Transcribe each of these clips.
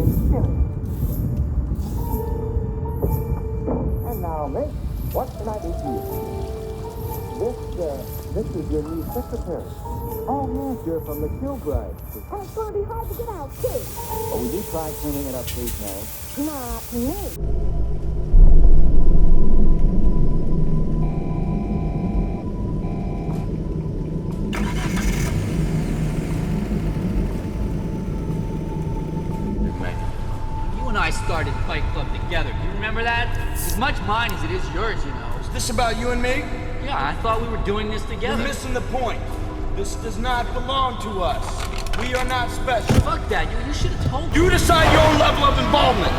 fine feeling. And now, mate, what can I do for you? This is your new secretary. Oh, yes, you're from the Kilbride. And it's going to be hard to get out, too. Oh, would you try cleaning it up, please, Mary? Not me. You and I started Fight Club together. Do you remember that? It's as much mine as it is yours, you know. Is this about you and me? Yeah, I thought we were doing this together. You're missing the point. This does not belong to us. We are not special. Fuck that. You should have told me. You decide your own level of involvement.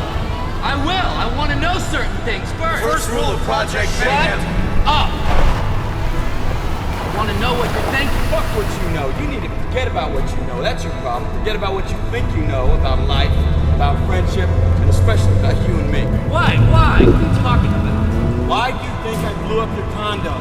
I will. I want to know certain things first. First rule of Project Shut Mayhem. up. I want to know what you're thinking. Fuck what you know. You need to forget about what you know. That's your problem. Forget about what you think you know about life, about friendship, and especially about you and me. Why? What are you talking about? Why do you think I blew up your condo?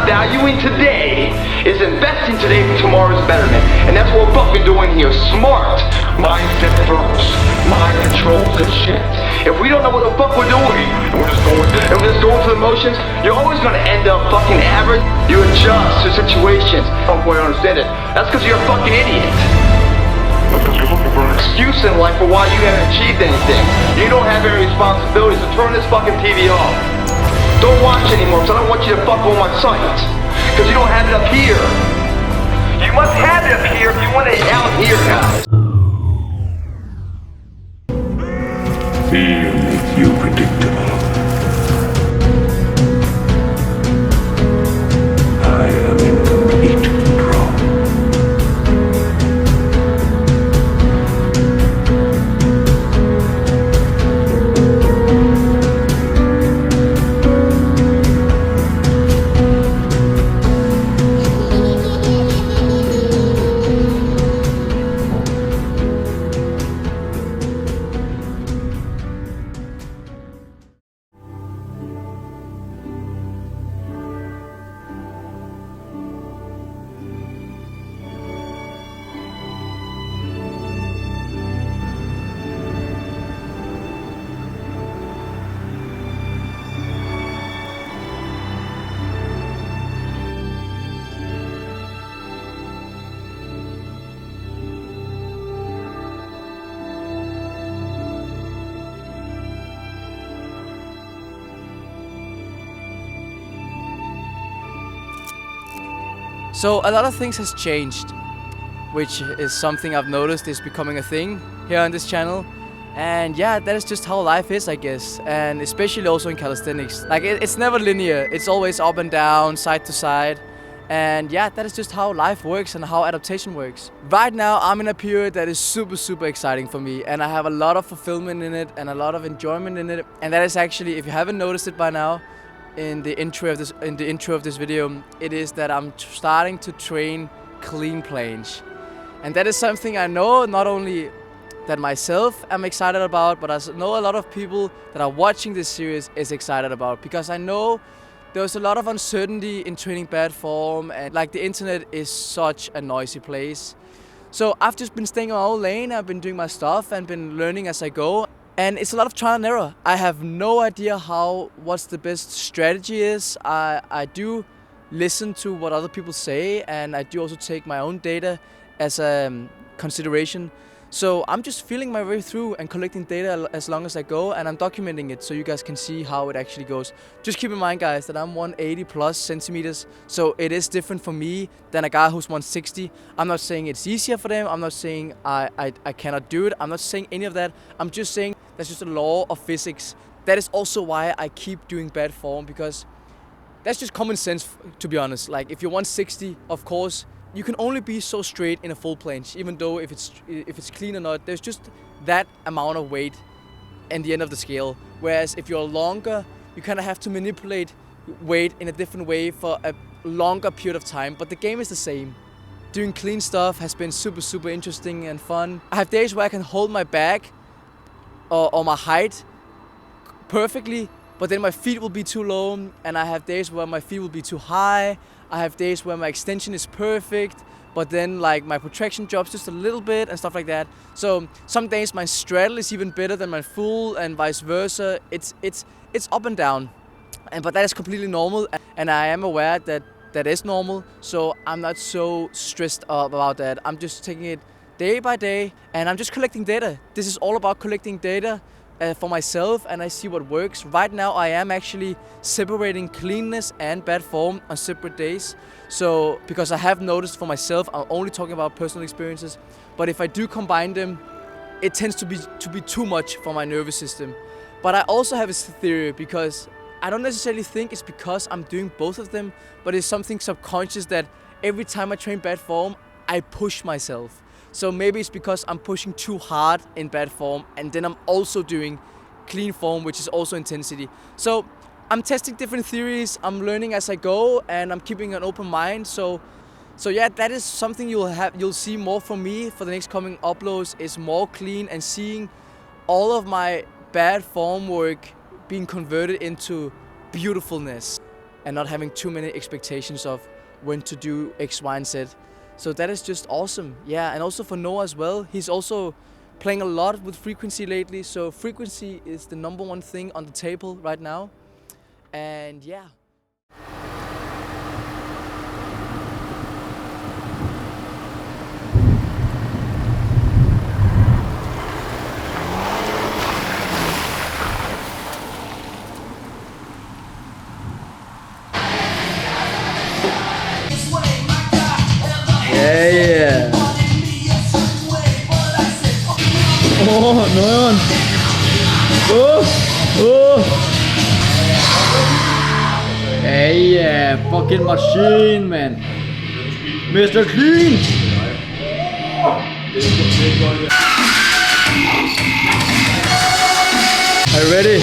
Valuing today is investing today for tomorrow's betterment. And that's what we're fucking doing here. Smart. Mindset first. Mind controls and shit. If we don't know what the fuck we're doing, and we're just going through the motions, you're always gonna end up fucking average. You adjust to situations. I don't quite understand it. That's because you're a fucking idiot. You're looking for an excuse in life for why you haven't achieved anything. You don't have any responsibilities, so turn this fucking TV off. Don't watch anymore, because I don't want you to fuck on my site. Because you don't have it up here. You must have it up here if you want it out here now. Fear makes you predictable. I am in complete control. So a lot of things has changed, which is something I've noticed is becoming a thing here on this channel. And yeah, that is just how life is, I guess. And especially also in calisthenics. Like it's never linear. It's always up and down, side to side. And yeah, that is just how life works and how adaptation works. Right now, I'm in a period that is super exciting for me. And I have a lot of fulfillment in it and a lot of enjoyment in it. And that is actually, if you haven't noticed it by now, in the intro of this video, it is that I'm starting to train clean planche. And that is something I know not only that myself am excited about, but I know a lot of people that are watching this series is excited about, because I know there was a lot of uncertainty in training bad form, and like the internet is such a noisy place. So I've just been staying in my own lane, I've been doing my stuff and been learning as I go. And it's a lot of trial and error. I have no idea what's the best strategy is. I do listen to what other people say, and I do also take my own data as a consideration. So I'm just feeling my way through and collecting data as long as I go, and I'm documenting it so you guys can see how it actually goes. Just keep in mind, guys, that I'm 180 plus centimeters, so it is different for me than a guy who's 160. I'm not saying it's easier for them. I'm not saying I cannot do it. I'm not saying any of that. I'm just saying that's just a law of physics. That is also why I keep doing bad form, because that's just common sense, to be honest. Like if you're 160, of course, you can only be so straight in a full planche, even though if it's clean or not, there's just that amount of weight in the end of the scale. Whereas if you're longer, you kind of have to manipulate weight in a different way for a longer period of time. But the game is the same. Doing clean stuff has been super interesting and fun. I have days where I can hold my back or my height perfectly, but then my feet will be too low, and I have days where my feet will be too high. I have days where my extension is perfect, but then like my protraction drops just a little bit and stuff like that. So some days my straddle is even better than my full, and vice versa. It's up and down, but that is completely normal, and I am aware that that is normal. So I'm not so stressed up about that. I'm just taking it day by day, and I'm just collecting data. This is all about collecting data for myself, and I see what works. Right now I am actually separating cleanness and bad form on separate days. So because I have noticed for myself, I'm only talking about personal experiences, but if I do combine them, it tends to be too much for my nervous system. But I also have a theory, because I don't necessarily think it's because I'm doing both of them, but it's something subconscious that every time I train bad form, I push myself. So maybe it's because I'm pushing too hard in bad form, and then I'm also doing clean form, which is also intensity. So I'm testing different theories, I'm learning as I go, and I'm keeping an open mind. So yeah, that is something you'll see more from me for the next coming uploads, is more clean and seeing all of my bad form work being converted into beautifulness, and not having too many expectations of when to do X, Y, and Z. So that is just awesome. Yeah, and also for Noah as well. He's also playing a lot with frequency lately. So frequency is the #1 thing on the table right now. And yeah. Yeah. Oh, nøjeren. Yeah, fucking machine, man. Mr. Clean. Are you ready?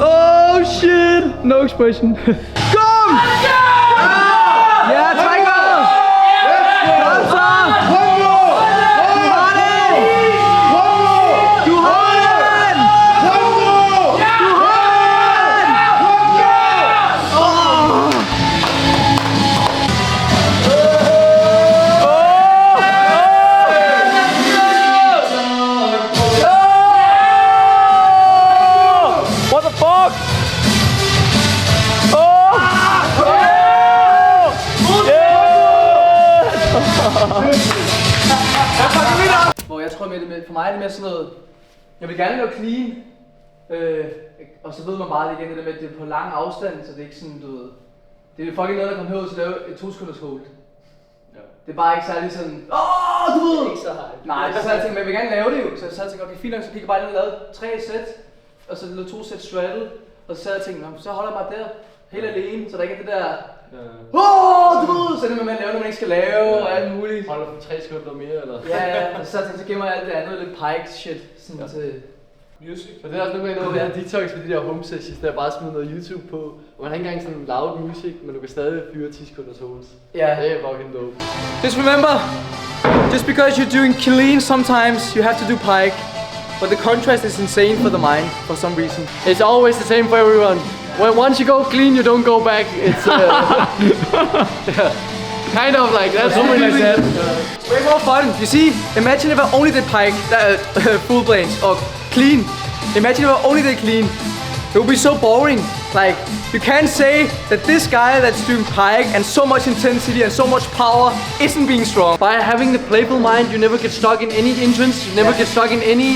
Oh shit! No expression. Kom! Ja, trækker! Kom så! Du har den! Du har den! Du har den! What the fuck? Hvor jeg tror, for mig er det mere sådan noget, jeg vil gerne lave clean, og så ved man bare det igen, det der med, at det er på lang afstand, så det er ikke sådan, du ved, det er fucking noget, der kommer herud til at lave et 2 sekunders hold. Det er bare ikke særlig sådan, du ved! Ikke så high. Nej, så sad jeg tænkt, men jeg vil gerne lave det jo. Så jeg sad og tænkte, okay, fint nok, så gik jeg bare ind og lavede 3 sæt. Og så lavede 2 sæt straddle. Og så sad jeg og tænkte, så holder jeg bare der, helt alene, så der ikke er det der... du ved! Så er det med at lave, når man ikke skal lave, og alt muligt. Holder for 3 sekunder mere, eller? Ja, og så sad jeg tænkte, så gemmer jeg alt det andet, lidt pike shit. Sådan til... Music. For det er også nogle gange noget med detox med de der home sessions, der bare smider noget YouTube på. Og man har ikke engang sådan loud music, men du kan stadig fyre 10 sekunders homes. Ja. Det er fucking dope. Just remember, just because you're doing clean sometimes, you have to do pike. But the contrast is insane for the mind, for some reason. It's always the same for everyone. When once you go clean, you don't go back. It's kind of like that's something like that. Way more fun. You see, imagine if I only did pike, full planche, or clean. Imagine if I only did clean. It would be so boring. Like, you can't say that this guy that's doing pike and so much intensity and so much power isn't being strong. By having the playful mind, you never get stuck in any entrance, you never get stuck in any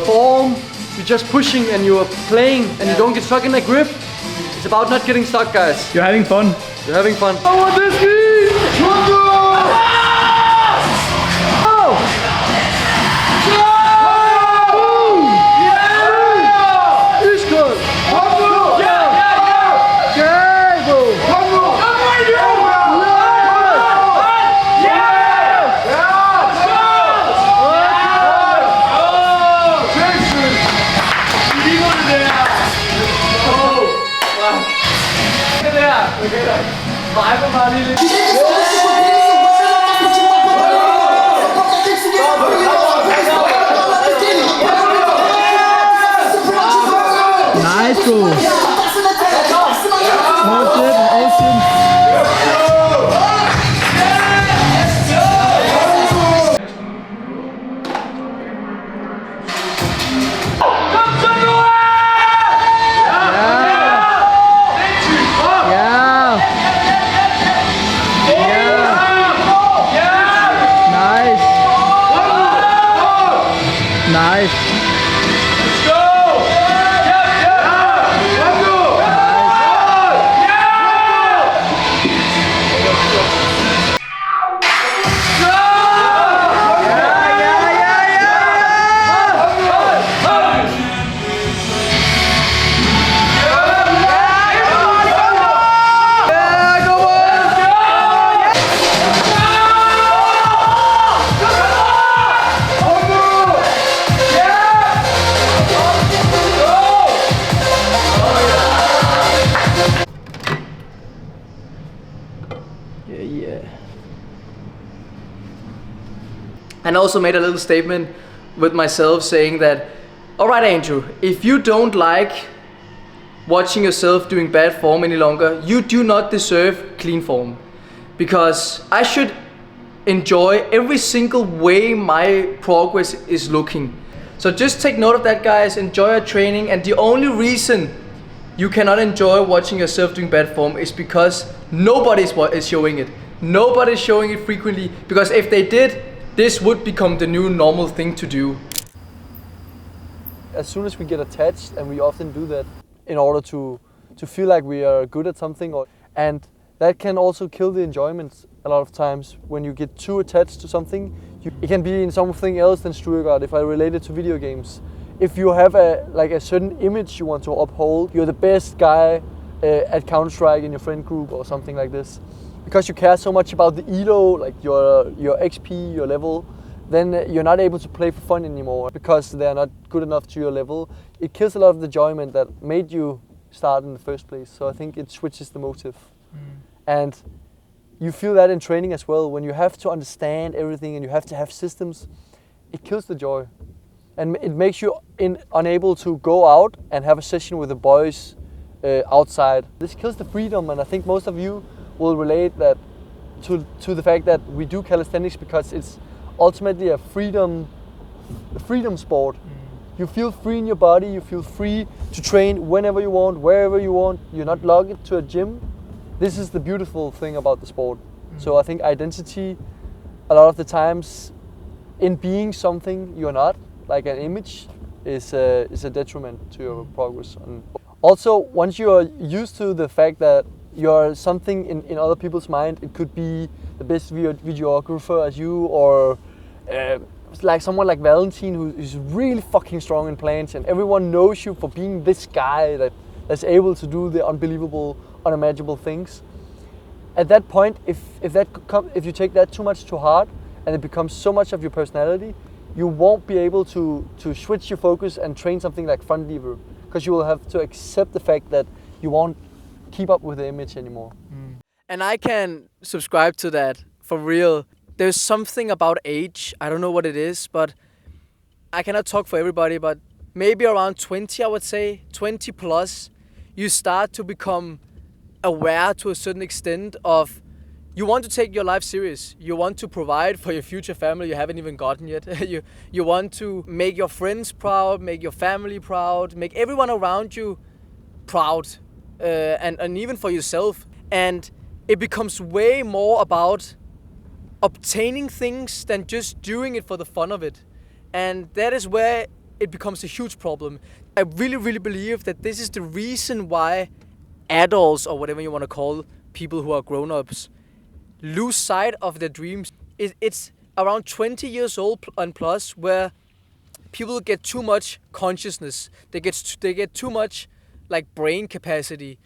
form. You're just pushing and you're playing and you don't get stuck in a grip. It's about not getting stuck, guys. You're having fun. You're having fun. I want this Nice, bro. Awesome. Nice. Let's go! And I also made a little statement with myself saying that, alright Andrew, if you don't like watching yourself doing bad form any longer, you do not deserve clean form. Because I should enjoy every single way my progress is looking. So just take note of that, guys, enjoy your training, and the only reason you cannot enjoy watching yourself doing bad form is because nobody is showing it. Nobody is showing it frequently, because if they did, this would become the new normal thing to do. As soon as we get attached, and we often do that in order to feel like we are good at something, and that can also kill the enjoyment a lot of times. When you get too attached to something, it can be in something else than Struergaard. If I relate it to video games, if you have a certain image you want to uphold, you're the best guy at Counter-Strike in your friend group or something like this, because you care so much about the elo, like your XP, your level, then you're not able to play for fun anymore because they're not good enough to your level. It kills a lot of the enjoyment that made you start in the first place. So I think it switches the motive. And you feel that in training as well. When you have to understand everything and you have to have systems, it kills the joy. And it makes you unable to go out and have a session with the boys outside. This kills the freedom, and I think most of you will relate that to the fact that we do calisthenics because it's ultimately a freedom sport. You feel free in your body, you feel free to train whenever you want, wherever you want. You're not logged to a gym. This is the beautiful thing about the sport. So I think identity, a lot of the times, in being something you're not, like an image, is a detriment to your progress. And also, once you are used to the fact that you're something in other people's mind. It could be the best videographer as you, or like someone like Valentin who's really fucking strong in Planche, and everyone knows you for being this guy that's able to do the unbelievable, unimaginable things. At that point, if you take that too much to heart and it becomes so much of your personality, you won't be able to switch your focus and train something like frontlever, because you will have to accept the fact that you won't keep up with the image anymore. And I can subscribe to that, for real. There's something about age, I don't know what it is, but I cannot talk for everybody, but maybe around 20, I would say, 20 plus, you start to become aware to a certain extent of, you want to take your life serious. You want to provide for your future family you haven't even gotten yet. you want to make your friends proud, make your family proud, make everyone around you proud, and even for yourself. And it becomes way more about obtaining things than just doing it for the fun of it. And that is where it becomes a huge problem. I really, really believe that this is the reason why adults, or whatever you want to call people who are grown-ups, lose sight of their dreams. It's around 20 years old and plus where people get too much consciousness. They get too much like brain capacity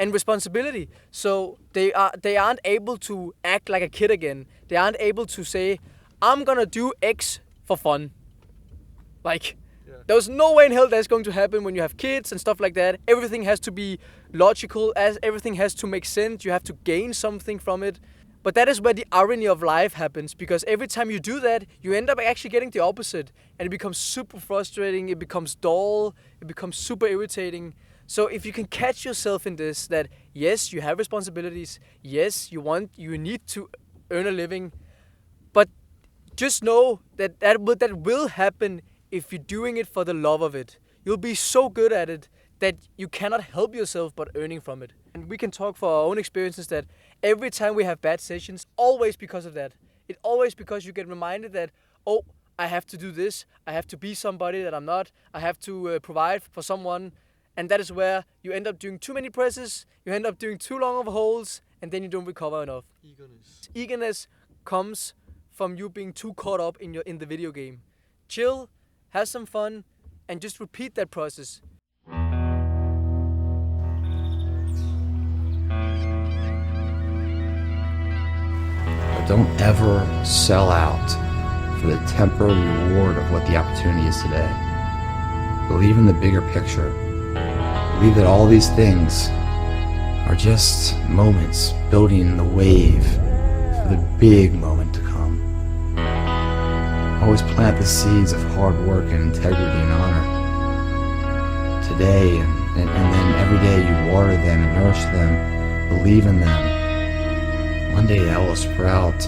and responsibility. So they aren't able to act like a kid again. They aren't able to say, I'm gonna do X for fun. Like, there's no way in hell that's going to happen when you have kids and stuff like that. Everything has to be logical, as everything has to make sense. You have to gain something from it. But that is where the irony of life happens, because every time you do that, you end up actually getting the opposite. And it becomes super frustrating, it becomes dull, it becomes super irritating. So if you can catch yourself in this, that yes, you have responsibilities, yes, you need to earn a living, but just know that will happen if you're doing it for the love of it. You'll be so good at it that you cannot help yourself but earning from it. And we can talk for our own experiences that every time we have bad sessions, always because of that. It's always because you get reminded that, oh, I have to do this, I have to be somebody that I'm not, I have to provide for someone. And that is where you end up doing too many presses, you end up doing too long of holds, and then you don't recover enough. Eagerness comes from you being too caught up in the video game. Chill, have some fun, and just repeat that process. Don't ever sell out for the temporary reward of what the opportunity is today. Believe in the bigger picture. Believe that all these things are just moments building the wave for the big moment to come. Always plant the seeds of hard work and integrity and honor today, and then every day you water them and nourish them, believe in them. One day that will sprout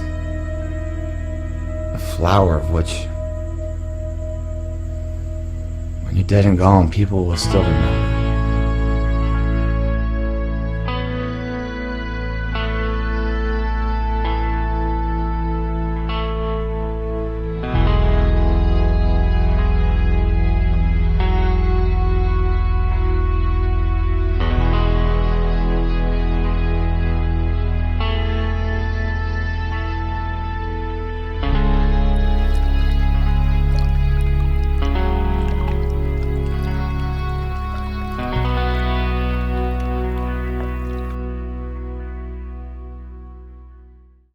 a flower of which, when you're dead and gone, people will still remember.